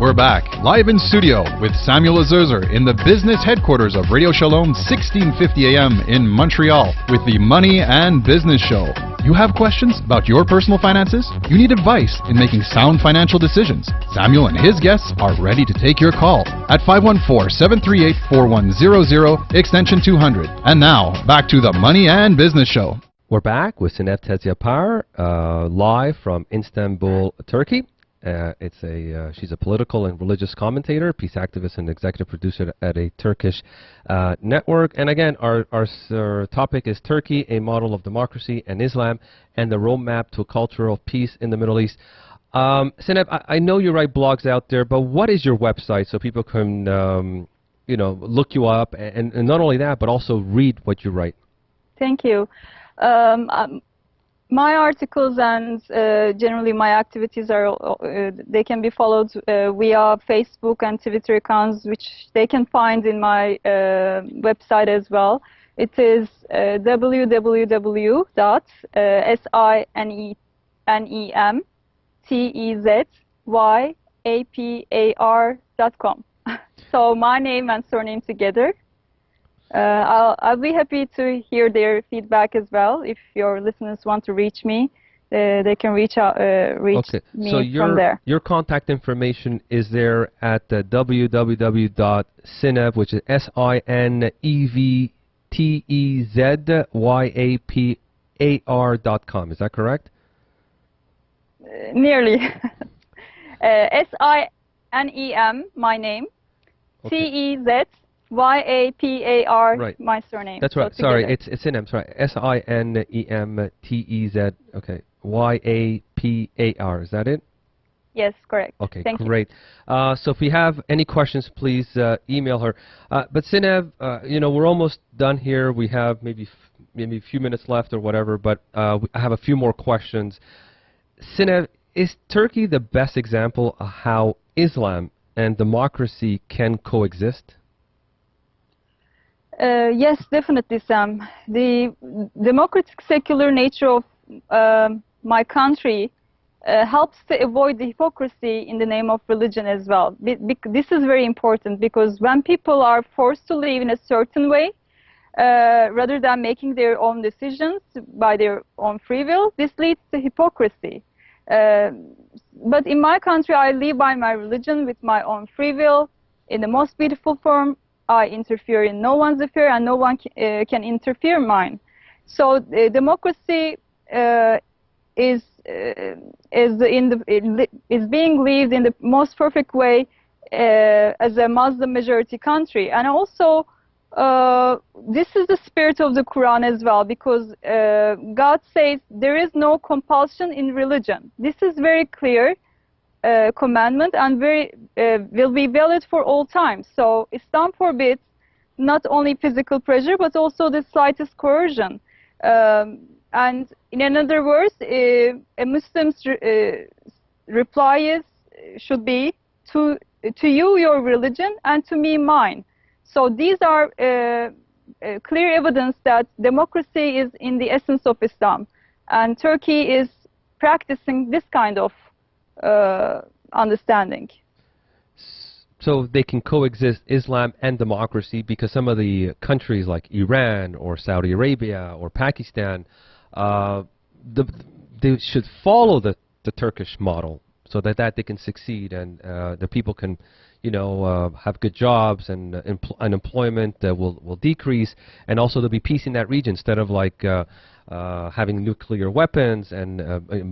We're back, live in studio with Samuel Azurzer in the business headquarters of Radio Shalom 1650 AM in Montreal with the Money and Business Show. You have questions about your personal finances? You need advice in making sound financial decisions? Samuel and his guests are ready to take your call at 514-738-4100, extension 200. And now, back to the Money and Business Show. We're back with Zeynep Tezyapar, live from Istanbul, Turkey. She's a political and religious commentator, peace activist, and executive producer at a Turkish network. And again, our topic is Turkey, a model of democracy and Islam, and the roadmap to a culture of peace in the Middle East. Zeynep, I know you write blogs out there, but what is your website so people can, look you up, and not only that, but also read what you write? Thank you. My articles and generally my activities they can be followed via Facebook and Twitter accounts, which they can find in my website as well. It is www.sinemtezyapar.com. So my name and surname together. I'll be happy to hear their feedback as well. If your listeners want to reach me, they can reach me from there. Your contact information is there at www.sinev, which is SINEVTEZYAPAR.com. Is that correct? Nearly. SINEM, my name. Okay. TEZYAPAR, right. My surname. That's right. So sorry, it's Sinem. Sorry, SINEMTEZ. Okay, YAPAR. Is that it? Yes, correct. Okay, Thank great. So if you have any questions, please email her. But Sinev, we're almost done here. We have maybe a few minutes left or whatever. But I have a few more questions. Sinev, is Turkey the best example of how Islam and democracy can coexist? Yes, definitely, Sam. The democratic secular nature of my country helps to avoid the hypocrisy in the name of religion as well. This is very important because when people are forced to live in a certain way, rather than making their own decisions by their own free will, this leads to hypocrisy. But in my country, I live by my religion with my own free will in the most beautiful form. I interfere in no one's affair, and no one can interfere in mine. So democracy is being lived in the most perfect way as a Muslim majority country, and also this is the spirit of the Quran as well, because God says there is no compulsion in religion. This is very clear. Commandment and will be valid for all time. So Islam forbids not only physical pleasure but also the slightest coercion. And in other words, a Muslim's reply should be to you your religion and to me mine. So these are clear evidence that democracy is in the essence of Islam, and Turkey is practicing this kind of understanding. So they can coexist, Islam and democracy, because some of the countries like Iran or Saudi Arabia or Pakistan, they should follow the Turkish model so that they can succeed, and the people can, have good jobs, and unemployment will decrease, and also there'll be peace in that region instead of like having nuclear weapons and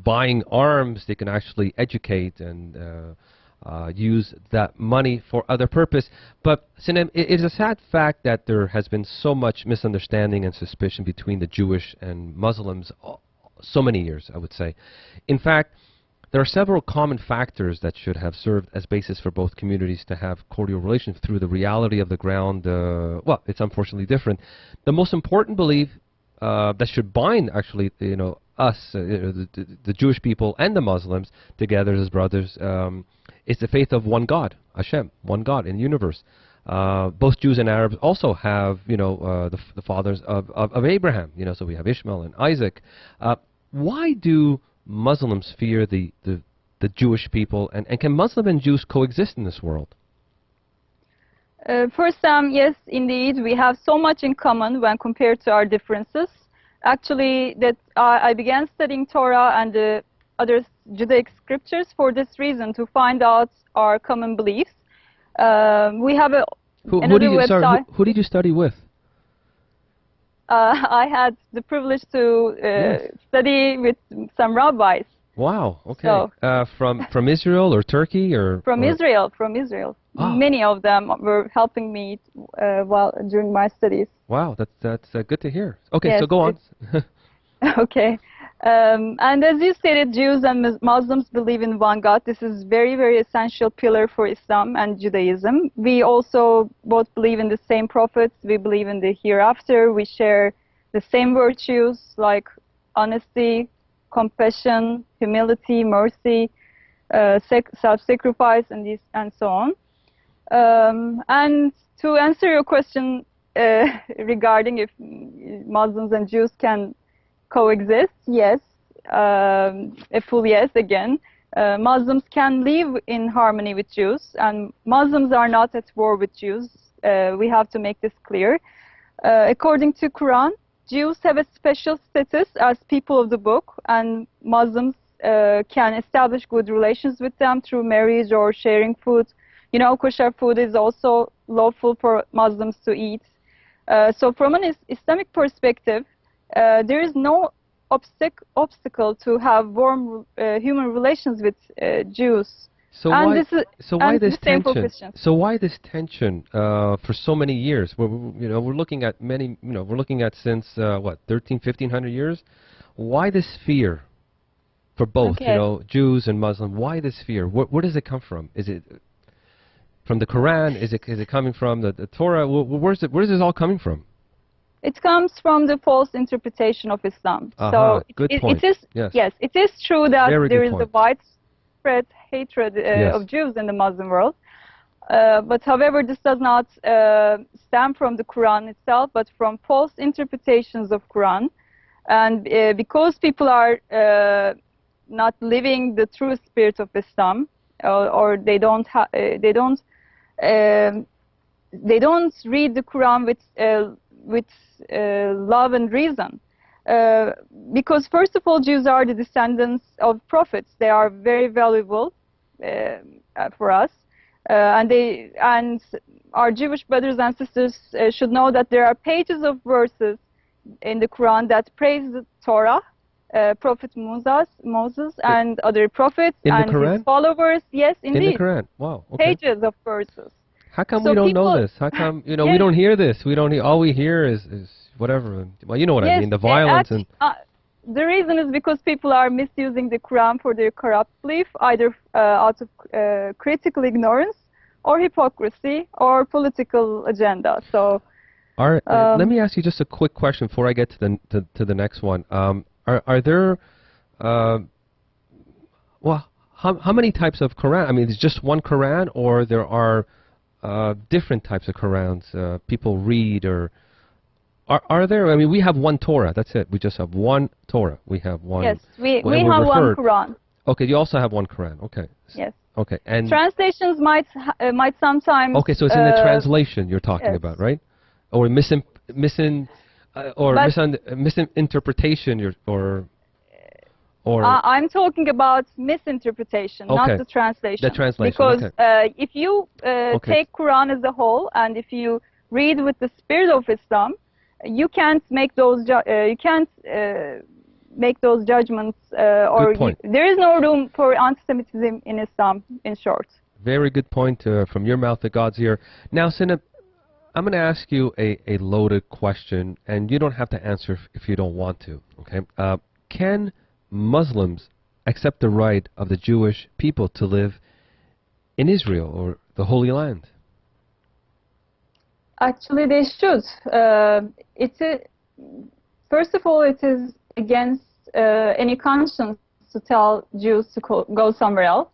buying arms. They can actually educate and use that money for other purpose. But Sinem, it is a sad fact that there has been so much misunderstanding and suspicion between the Jewish and Muslims so many years, I would say. In fact, there are several common factors that should have served as basis for both communities to have cordial relations. Through the reality of the ground, well, it's unfortunately different. The most important belief that should bind, actually, us, the Jewish people and the Muslims together as brothers, is the faith of one God, Hashem, one God in the universe. Both Jews and Arabs also have, the fathers of Abraham. So we have Ishmael and Isaac. Why do Muslims fear the the Jewish people, and can Muslim and Jews coexist in this world? First, yes, indeed, we have so much in common when compared to our differences. Actually, that I began studying Torah and the other Judaic scriptures for this reason, to find out our common beliefs. We have another website. Who did you study with? I had the privilege to study with some rabbis. Wow. Okay. So, from Israel or Turkey or Israel. From Israel. Ah. Many of them were helping me during my studies. Wow, that's good to hear. Okay, yes, so go on. Okay. And as you stated, Jews and Muslims believe in one God. This is very, very essential pillar for Islam and Judaism. We also both believe in the same prophets. We believe in the hereafter. We share the same virtues like honesty, compassion, humility, mercy, self-sacrifice, and so on. And to answer your question regarding if Muslims and Jews can coexist, yes, a full yes again. Muslims can live in harmony with Jews, and Muslims are not at war with Jews. We have to make this clear. According to Quran, Jews have a special status as people of the book, and Muslims can establish good relations with them through marriage or sharing food. You know, kosher food is also lawful for Muslims to eat. So from an Islamic perspective, there is no obstacle to have warm human relations with Jews. So why this tension? So why this tension for so many years? We're looking at many. We're looking at since what 1,1500 years. Why this fear for both? Okay. Jews and Muslim. Why this fear? Where does it come from? Is it from the Quran? Is it coming from the Torah? Where's this all coming from? It comes from the false interpretation of Islam. So good point. Yes, it is true that there is a widespread hatred of Jews in the Muslim world. But however, this does not stem from the Quran itself, but from false interpretations of Quran. And because people are not living the true spirit of Islam, or they don't read the Quran with love and reason. Because first of all, Jews are the descendants of prophets. They are very valuable for us, and our Jewish brothers and sisters should know that there are pages of verses in the Quran that praise the Torah, Prophet Moses and other prophets and his followers. Yes, indeed. In the Quran. Wow. Okay. Pages of verses. How come we don't know this? How come we don't hear this? We don't. All we hear is whatever. Well, you know what I mean. The violence and. The reason is because people are misusing the Quran for their corrupt belief, either out of critical ignorance, or hypocrisy, or political agenda. So. Let me ask you just a quick question before I get to the next one. Are there, how many types of Quran? I mean, is just one Quran, or there are different types of Qurans people read, or are there? I mean, we have one Torah. That's it. We just have one Torah. We have one. Yes, we have one Quran. Okay, you also have one Quran. Okay. Yes. Okay, and translations might sometimes. Okay, so it's in the translation you're talking about, right? Or misinterpretation, or I'm talking about misinterpretation, not the translation. The translation, because if you take Quran as a whole, and if you read with the spirit of Islam, you can't make those judgments, there is no room for anti-Semitism in Islam. In short. Very good point from your mouth to God's ear. Now, Sinab, I'm going to ask you a loaded question, and you don't have to answer if you don't want to. Okay? Can Muslims accept the right of the Jewish people to live in Israel or the Holy Land? Actually, they should. First of all, it is against any conscience to tell Jews to go somewhere else.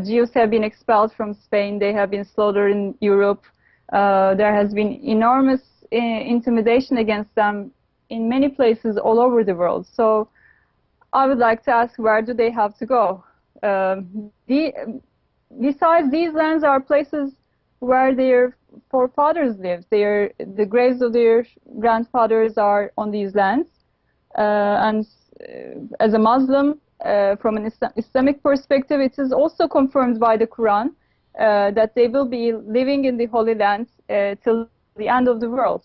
Jews have been expelled from Spain. They have been slaughtered in Europe. There has been enormous intimidation against them in many places all over the world. So I would like to ask, where do they have to go? Besides, these lands are places where their forefathers lived. The graves of their grandfathers are on these lands. And as a Muslim, from an Islamic perspective, it is also confirmed by the Quran that they will be living in the Holy Land till the end of the world.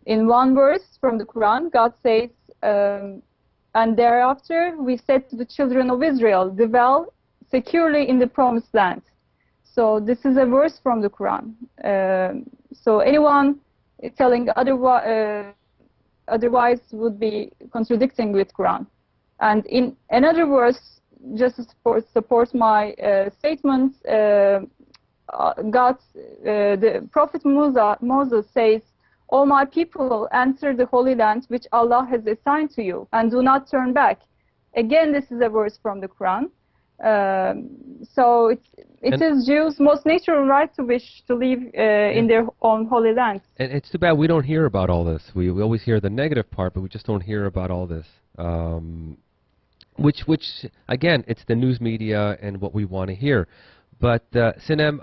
In one verse from the Quran, God says, and thereafter we said to the children of Israel, dwell securely in the promised land. So this is a verse from the Quran. So anyone telling otherwise would be contradicting with Quran. And in another verse, just to support my statement, the Prophet Moses says, "O my people, enter the Holy Land which Allah has assigned to you, and do not turn back." Again, this is a verse from the Quran. So it is Jews' most natural right to wish to live in their own holy land. And it's too bad we don't hear about all this. We always hear the negative part, but we just don't hear about all this. Which again, it's the news media and what we want to hear. But Sinem,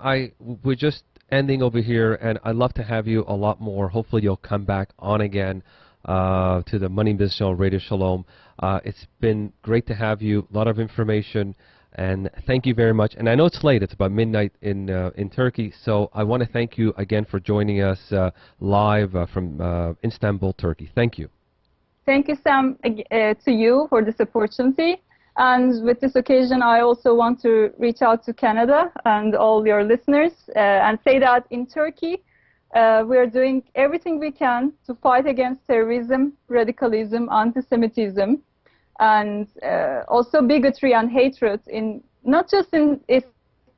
we're just ending over here, and I'd love to have you a lot more. Hopefully you'll come back on again to the Money Business Show, Radio Shalom. It's been great to have you. A lot of information, and thank you very much. And I know it's late; it's about midnight in Turkey. So I want to thank you again for joining us live from Istanbul, Turkey. Thank you. Thank you, Sam, to you for this opportunity. And with this occasion, I also want to reach out to Canada and all your listeners and say that in Turkey, we are doing everything we can to fight against terrorism, radicalism, anti-Semitism, and also bigotry and hatred, not just in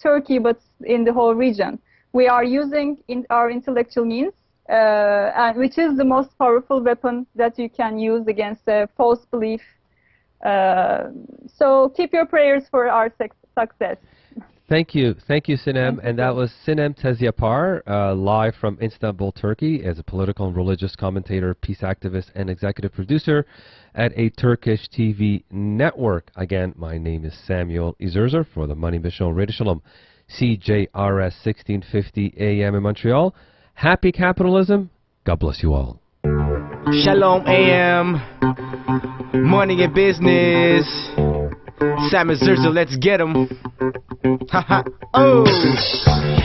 Turkey, but in the whole region. We are using our intellectual means, which is the most powerful weapon that you can use against a false belief. So keep your prayers for our success. Thank you, Sinem. And that was Sinem Tezyapar, live from Istanbul, Turkey, as a political and religious commentator, peace activist, and executive producer at a Turkish TV network. Again, my name is Samuel Izerzer for the Money Business Show, Radio Shalom, CJRS 1650 AM in Montreal. Happy capitalism. God bless you all. Shalom AM, money and business. Samuel Izerzer, let's get 'em. Haha, oh.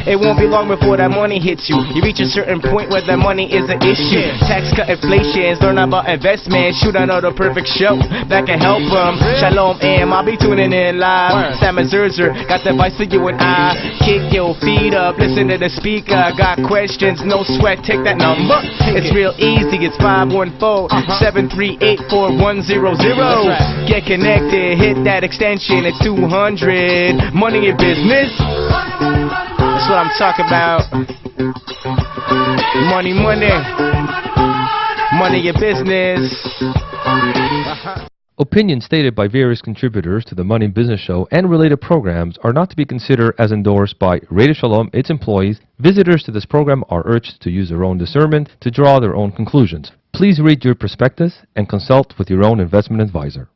It won't be long before that money hits you. You reach a certain point where the money is an issue. Tax cut, inflations, learn about investment. Shoot another perfect show that can help them. Shalom AM, I'll be tuning in live. Samuel Izerzer, got the advice for you and I. Kick your feet up, listen to the speaker. Got questions, no sweat, take that number. It's real easy, it's 514-738-4100. Get connected, hit that extension, it's 200. Money and business, that's what I'm talking about. Money, money, money and business. Opinions stated by various contributors to the Money Business Show and related programs are not to be considered as endorsed by Radio Shalom, its employees. Visitors to this program are urged to use their own discernment to draw their own conclusions. Please read your prospectus and consult with your own investment advisor.